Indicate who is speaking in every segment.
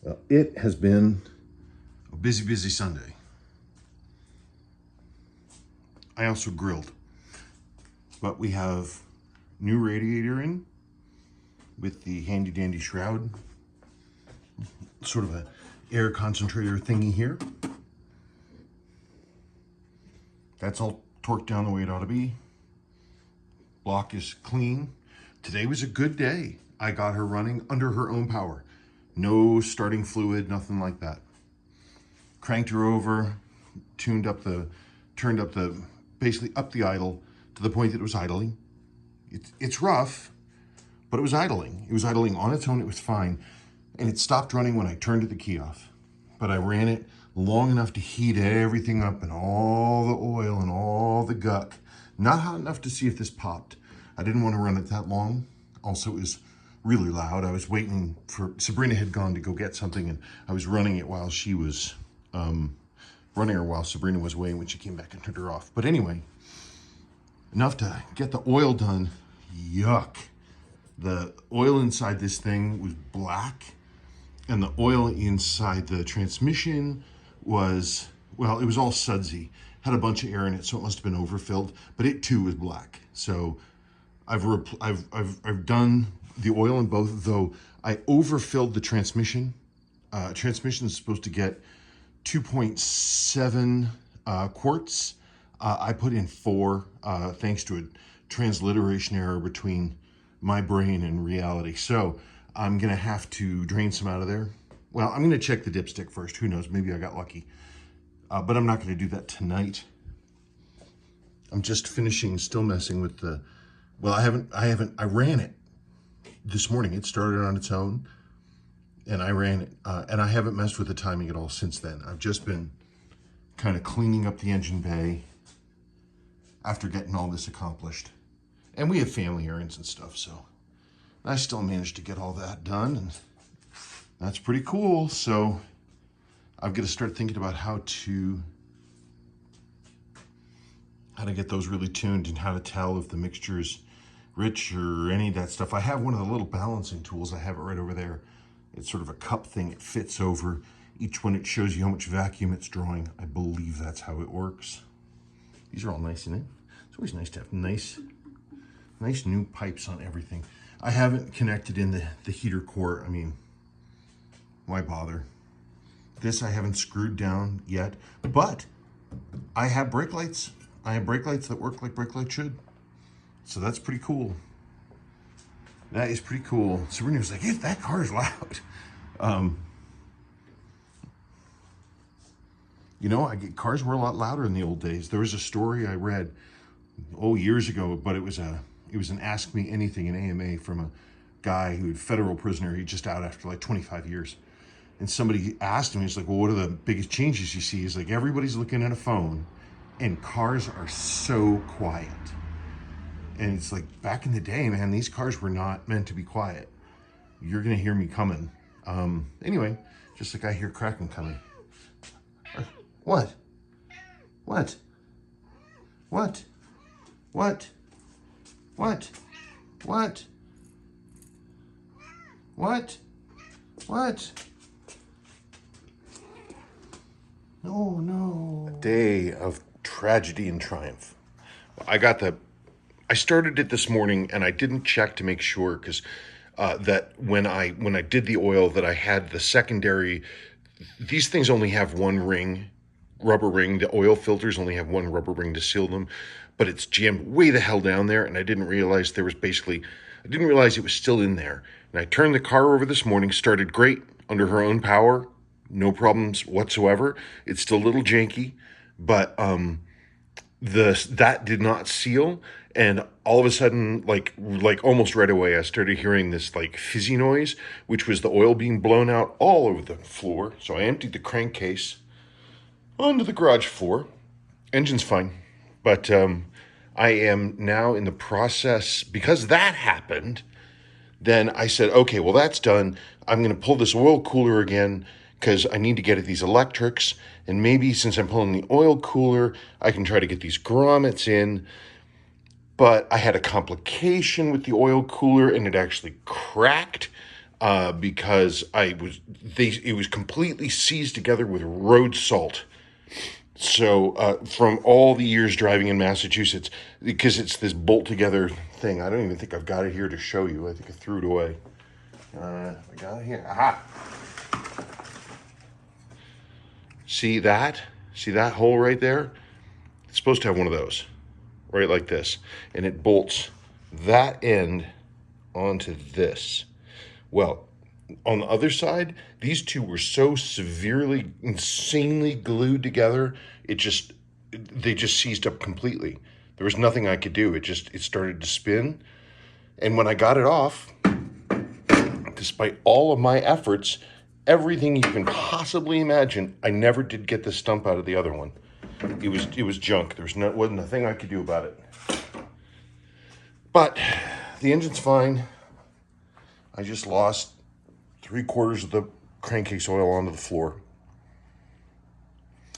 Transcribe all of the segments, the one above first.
Speaker 1: Well, it has been a busy, busy Sunday. I also grilled, but we have new radiator in with the handy dandy shroud, sort of a air concentrator thingy here. That's all torqued down the way it ought to be. Block is clean. Today was a good day. I got her running under her own power. No starting fluid, nothing like that. Cranked her over, turned up the, basically up the idle to the point that it was idling. It's rough, but it was idling. It was idling on its own, it was fine. And it stopped running when I turned the key off. But I ran it long enough to heat everything up and all the oil and all the guck. Not hot enough to see if this popped. I didn't want to run it that long. Also, it was really loud. I was waiting for, Sabrina had gone to go get something and I was running it while she was, running her while Sabrina was away. When she came back and turned her off. But anyway, enough to get the oil done. Yuck. The oil inside this thing was black and the oil inside the transmission was, well, it was all sudsy. Had a bunch of air in it, so it must have been overfilled, but it too was black. So I've done the oil in both, though I overfilled the transmission. Transmission is supposed to get 2.7 quarts. I put in 4, thanks to a transliteration error between my brain and reality. So I'm gonna have to drain some out of there. Well, I'm gonna check the dipstick first. Who knows, maybe I got lucky. But I'm not gonna do that tonight. I'm just finishing, still messing with the, well, I ran it this morning. It started on its own and I ran it. And I haven't messed with the timing at all since then. I've just been kind of cleaning up the engine bay after getting all this accomplished. And we have family errands and stuff, so I still managed to get all that done, and that's pretty cool. So I've got to start thinking about how to get those really tuned and how to tell if the mixture is rich or any of that stuff. I have one of the little balancing tools. I have it right over there. It's sort of a cup thing. It fits over each one. It shows you how much vacuum it's drawing. I believe that's how it works. These are all nice, isn't it? It's always nice to have nice new pipes on everything. I haven't connected in the heater core. I mean, why bother? This I haven't screwed down yet, but I have brake lights. I have brake lights that work like brake lights should. So that's pretty cool. That is pretty cool. Sabrina was like, hey, that car is loud. You know, cars were a lot louder in the old days. There was a story I read, years ago, but it was an Ask Me Anything in AMA from a guy who was federal prisoner. He just out after like 25 years. And somebody asked him, he's like, well, what are the biggest changes you see? He's like, everybody's looking at a phone and cars are so quiet. And it's like, back in the day, man, these cars were not meant to be quiet. You're gonna hear me coming. Anyway, just like I hear Kraken coming. What? What? What? What? What? What? What? What? Oh no. A day of tragedy and triumph. I started it this morning and I didn't check to make sure because that when I did the oil that I had the secondary, these things only have one ring, rubber ring. The oil filters only have one rubber ring to seal them, but it's jammed way the hell down there. And I didn't realize I didn't realize it was still in there. And I turned the car over this morning, started great under her own power. No problems whatsoever. It's still a little janky, but that did not seal. And all of a sudden, like almost right away, I started hearing this like fizzy noise, which was the oil being blown out all over the floor. So I emptied the crankcase onto the garage floor. Engine's fine. But I am now in the process, because that happened, then I said, okay, well, that's done. I'm going to pull this oil cooler again because I need to get at these electrics. And maybe since I'm pulling the oil cooler, I can try to get these grommets in. But I had a complication with the oil cooler and it actually cracked. because it was completely seized together with road salt. So from all the years driving in Massachusetts, because it's this bolt together thing, I don't even think I've got it here to show you. I think I threw it away. I got it here. Aha! See that? See that hole right there? It's supposed to have one of those, right like this. And it bolts that end onto this. Well, on the other side, these two were so severely, insanely glued together, they just seized up completely. There was nothing I could do. It started to spin. And when I got it off, despite all of my efforts, everything you can possibly imagine, I never did get the stump out of the other one. It was junk. Wasn't a thing I could do about it. But the engine's fine. I just lost 3/4 of the crankcase oil onto the floor.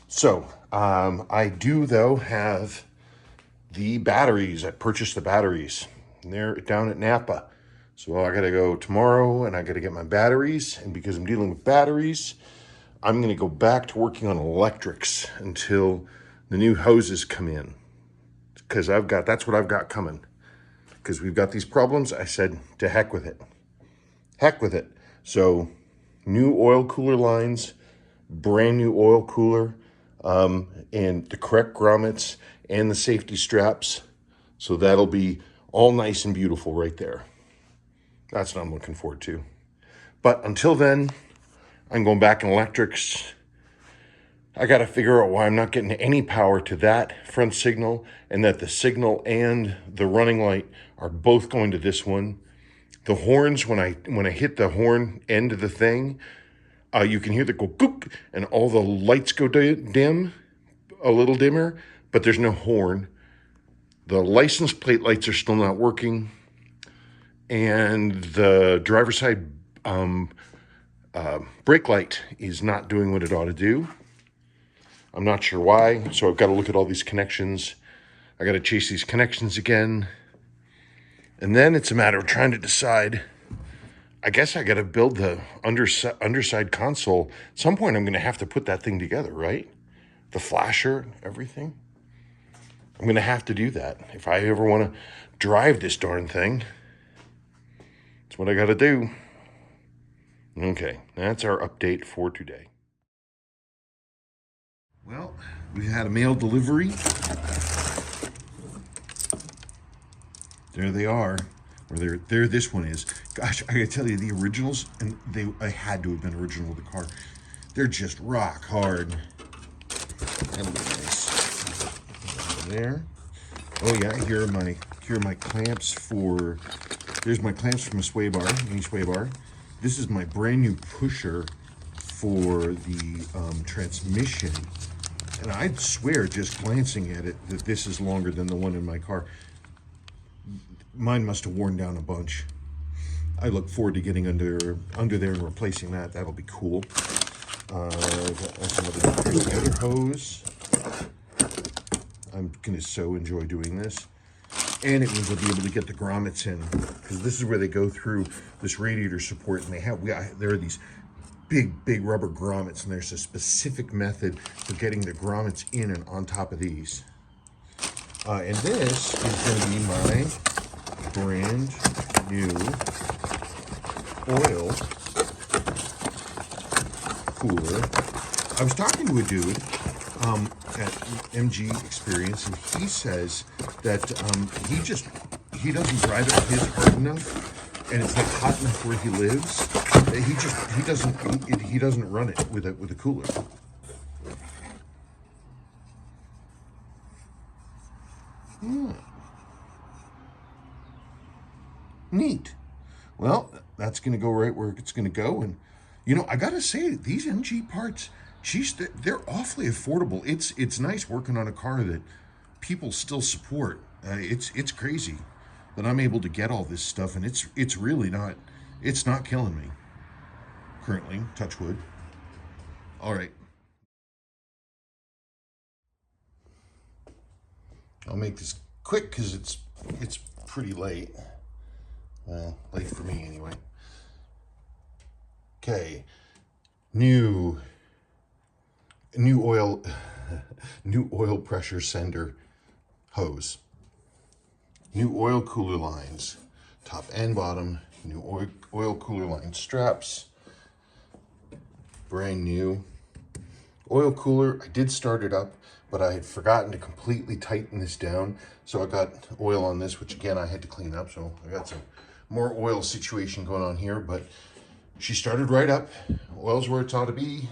Speaker 1: So I do though have the batteries. I purchased the batteries. And they're down at Napa. So I gotta go tomorrow and I gotta get my batteries. And because I'm dealing with batteries, I'm gonna go back to working on electrics until the new hoses come in. Because that's what I've got coming. Because we've got these problems, I said, to heck with it. Heck with it. So new oil cooler lines, brand new oil cooler, and the correct grommets and the safety straps. So that'll be all nice and beautiful right there. That's what I'm looking forward to. But until then, I'm going back in electrics. I got to figure out why I'm not getting any power to that front signal, and that the signal and the running light are both going to this one. The horns, when I hit the horn end of the thing, you can hear the go gook, and all the lights go dim, a little dimmer, but there's no horn. The license plate lights are still not working, and the driver's side brake light is not doing what it ought to do. I'm not sure why, so I've got to look at all these connections. I got to chase these connections again. And then it's a matter of trying to decide. I guess I got to build the underside console. At some point, I'm going to have to put that thing together, right? The flasher, everything. I'm going to have to do that. If I ever want to drive this darn thing, that's what I got to do. Okay, that's our update for today. Well, we had a mail delivery. There they are. Or there this one is. Gosh, I gotta tell you, the originals, and I had to have been original to the car. They're just rock hard. That'll be nice. There. Oh yeah, here are my clamps for. There's my clamps from a sway bar, mini sway bar. This is my brand new pusher for the transmission. And I'd swear, just glancing at it, that this is longer than the one in my car. Mine must have worn down a bunch. I look forward to getting under there and replacing that. That'll be cool. That's the other hose. I'm gonna so enjoy doing this. And it means I'll be able to get the grommets in, because this is where they go through this radiator support, and there are these big rubber grommets, and there's a specific method for getting the grommets in and on top of these. And this is going to be my brand new oil cooler. I was talking to a dude at MG Experience, and he says that he doesn't drive it his hard enough, and it's not hot enough where he lives. He doesn't run it with a cooler. Yeah. Neat. Well, that's going to go right where it's going to go. And, I got to say, these MG parts, they're awfully affordable. It's nice working on a car that people still support. It's crazy that I'm able to get all this stuff, and it's really not, it's not killing me currently, touch wood. All right. I'll make this quick because it's pretty late. Well, late for me anyway. Okay, new oil, new oil pressure sender hose. New oil cooler lines, top and bottom. New oil cooler line straps. Brand new. Oil cooler, I did start it up, but I had forgotten to completely tighten this down. So I got oil on this, which again, I had to clean up. So I got some more oil situation going on here, but she started right up. Oil's where it's ought to be.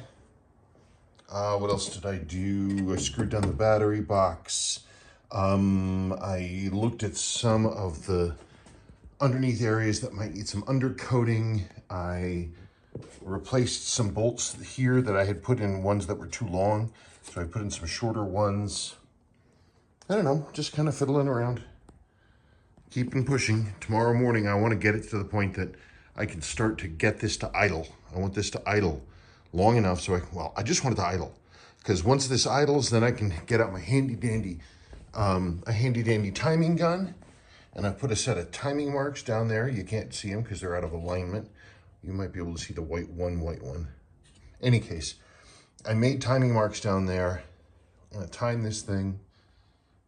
Speaker 1: What else did I do? I screwed down the battery box. I looked at some of the underneath areas that might need some undercoating. I replaced some bolts here that I had put in ones that were too long. So I put in some shorter ones. I don't know, just kind of fiddling around. Keeping pushing. Tomorrow morning, I want to get it to the point that I can start to get this to idle. I want this to idle long enough so I just want it to idle. Because once this idles, then I can get out my handy dandy timing gun. And I put a set of timing marks down there. You can't see them because they're out of alignment. You might be able to see the white one. Any case, I made timing marks down there. I'm gonna time this thing.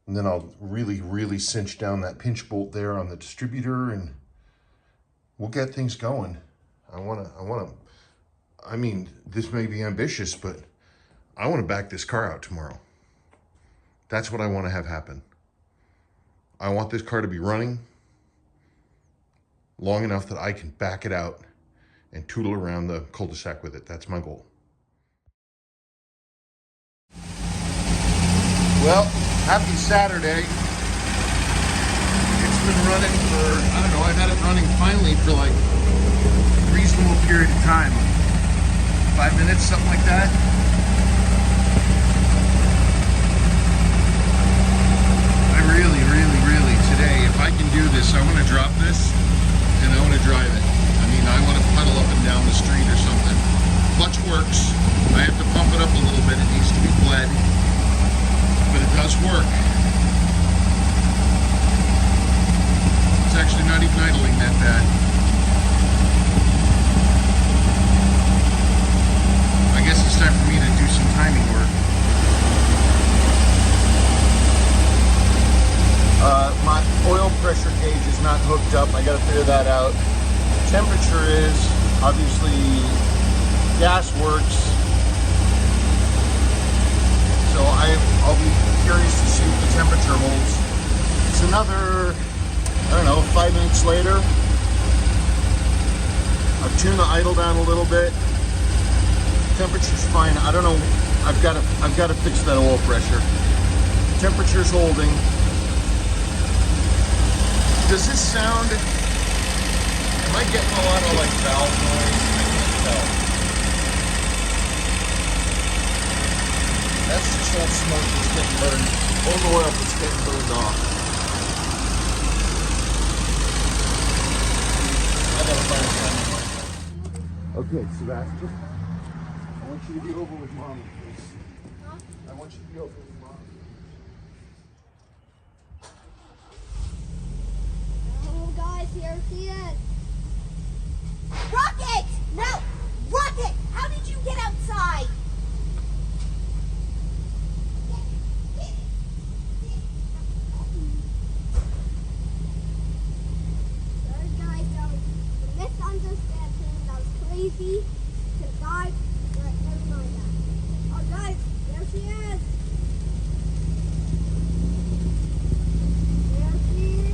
Speaker 1: And then I'll really cinch down that pinch bolt there on the distributor and we'll get things going. I mean, this may be ambitious, but I want to back this car out tomorrow. That's what I want to have happen. I want this car to be running long enough that I can back it out and tootle around the cul-de-sac with it. That's my goal. Well, happy Saturday. It's been running for, I don't know, I've had it running finally for like a reasonable period of time. 5 minutes, something like that. I really, today, if I can do this, I want to drop this and I want to drive it. I mean, I want to pedal up and down the street or something. Clutch works. I have to pump it up a little bit. It needs to be bled. But it does work. It's actually not even idling that bad. I guess it's time for me to do some timing work. My oil pressure gauge is not hooked up. I got to figure that out. Temperature is, obviously, gas works. So I'll be curious to see what the temperature holds. It's another, I don't know, 5 minutes later. I've tuned the idle down a little bit. Temperature's fine. I don't know. I've got to fix that oil pressure. Temperature's holding. Does this sound? Am I getting a lot of like valve noise? I can't tell. That's just old smoke that's getting burned. Old oil that's getting burned off. I gotta find a timing mark. Okay, Sebastian. I want you to be over with Mommy, please. Huh? I want you to be over with Mommy.
Speaker 2: Oh, guys, here she is. Rocket! No! Rocket! How did you get outside? Sorry, guys, that was a misunderstanding. That was crazy. Guys, never mind that. Oh, guys, there she is. There she is.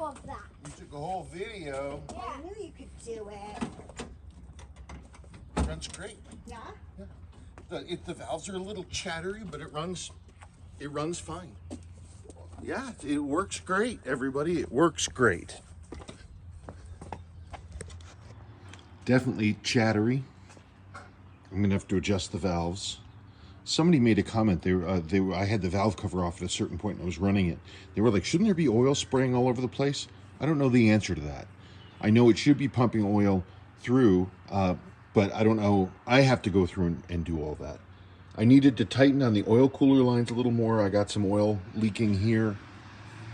Speaker 2: Of that.
Speaker 1: You took a whole video.
Speaker 2: Yeah, I knew you could do it.
Speaker 1: Runs great.
Speaker 2: Yeah?
Speaker 1: Yeah. The valves are a little chattery, but it runs fine. Yeah, it works great, everybody. It works great. Definitely chattery. I'm gonna have to adjust the valves. Somebody made a comment. I had the valve cover off at a certain point and I was running it. They were like, shouldn't there be oil spraying all over the place? I don't know the answer to that. I know it should be pumping oil through, but I don't know. I have to go through and do all that. I needed to tighten on the oil cooler lines a little more. I got some oil leaking here.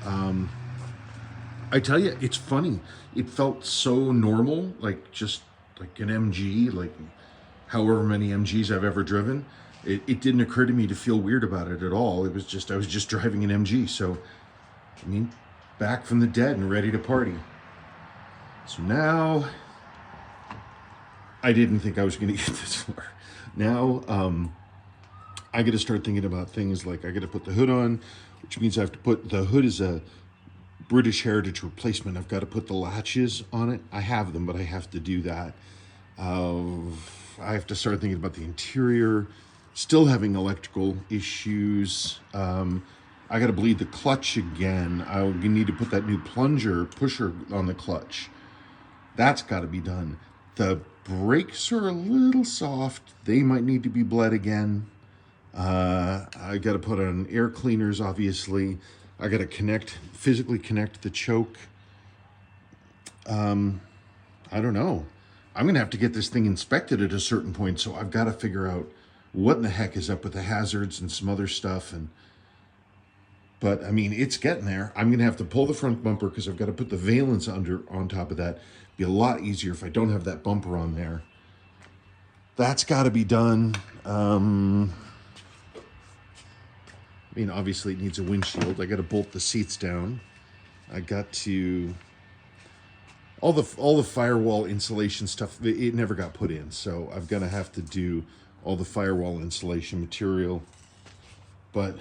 Speaker 1: I tell you, it's funny. It felt so normal, like just like an MG, like however many MGs I've ever driven. It didn't occur to me to feel weird about it at all. It was just, I was just driving an MG. So, I mean, back from the dead and ready to party. So now, I didn't think I was going to get this far. Now, I got to start thinking about things like I got to put the hood on, which means I have to put, the hood is a British Heritage replacement. I've got to put the latches on it. I have them, but I have to do that. I have to start thinking about the interior. Still having electrical issues. I got to bleed the clutch again. I need to put that new pusher on the clutch. That's got to be done. The brakes are a little soft. They might need to be bled again. I got to put on air cleaners, obviously. I got to physically connect the choke. I don't know. I'm going to have to get this thing inspected at a certain point, so I've got to figure out what in the heck is up with the hazards and some other stuff. But I mean, it's getting there. I'm going to have to pull the front bumper because I've got to put the valence on top of that. Be a lot easier if I don't have that bumper on there. That's got to be done. I mean, obviously it needs a windshield. I got to bolt the seats down. I got to all the firewall insulation stuff. It never got put in, so I'm gonna have to do all the firewall insulation material. But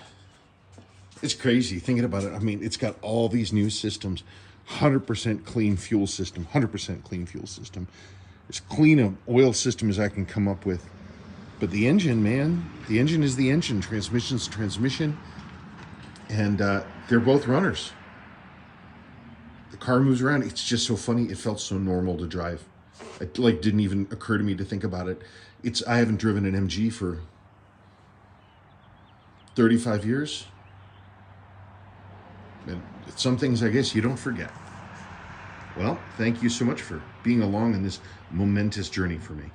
Speaker 1: it's crazy thinking about it. I mean, it's got all these new systems, 100% clean fuel system, 100% clean fuel system. As clean an oil system as I can come up with. But the engine, man, the engine is the engine. Transmission's transmission. And they're both runners. The car moves around. It's just so funny. It felt so normal to drive. It didn't even occur to me to think about it. I haven't driven an MG for 35 years. And some things I guess you don't forget. Well, thank you so much for being along in this momentous journey for me.